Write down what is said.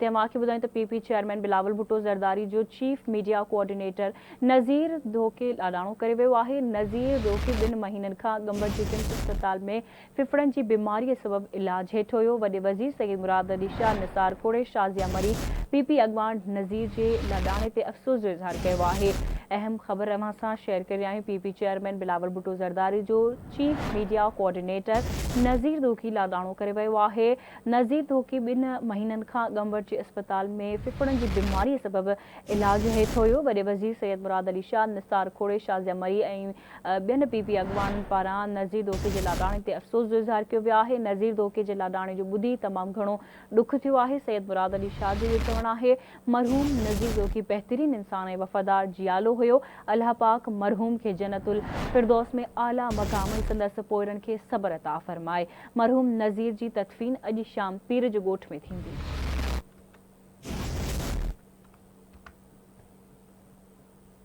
अॻिते मां खे ॿुधायूं त पीपी चेयरमैन बिलावल भुट्टो ज़रदारी जो चीफ मीडिया कोऑर्डिनेटर नज़ीर धोखे लाॾाणो करे वियो आहे। नज़ीर धोखे 2 महीननि खां ॻंभर जे किम्स अस्पताल में फिफड़नि जी बीमारीअ सबबि इलाज हेठि हुयो। वॾे वज़ीर सईद मुराद अली शाह, निसार खोड़े, शाज़िया मरी पीपी अॻवान नज़ीर जे लाॾाणे ते अफ़सोस जो इज़हार कयो आहे। अहम ख़बर अव्हां सां शेयर करे रहिया आहियूं। पीपी चेयरमैन बिलावल भुट्टो ज़रदारी जो चीफ मीडिया कोऑर्डिनेटर नज़ीर धोखे लाॾाणो करे वियो आहे। नज़ीर धोखे 2 महीननि खां ॻंभर जे अस्पताल में फिफड़नि जी बीमारीअ सबबि इलाज हेठि हुयो। वॾे वज़ीर सैयद मुराद अली शाह, निसार खोड़े, शाज़िया मरी ऐं ॿियनि पीपी अॻवाननि पारां नज़ीर धोखे जे लाॾाणे ते अफ़सोस जो इज़हार कयो वियो आहे। नज़ीर धोखे जे लाॾाणे जो ॿुधी तमामु घणो ॾुख थियो आहे। सैयद मुराद अली शाह जो इहो चवणु आहे, मरहूम नज़ीर धोखे बहितरीन इंसान ऐं वफ़ादार जियालो हुयो। अल्लाह पाक मरहूम खे जन्नतुल फिरदौस में आला मक़ाम ऐं संदसि पोइरनि खे सब्र अता फ़रमाए। मरहूम नज़ीर जी तदफ़ीन अॼु शाम पीर जो ॻोठ में थींदी।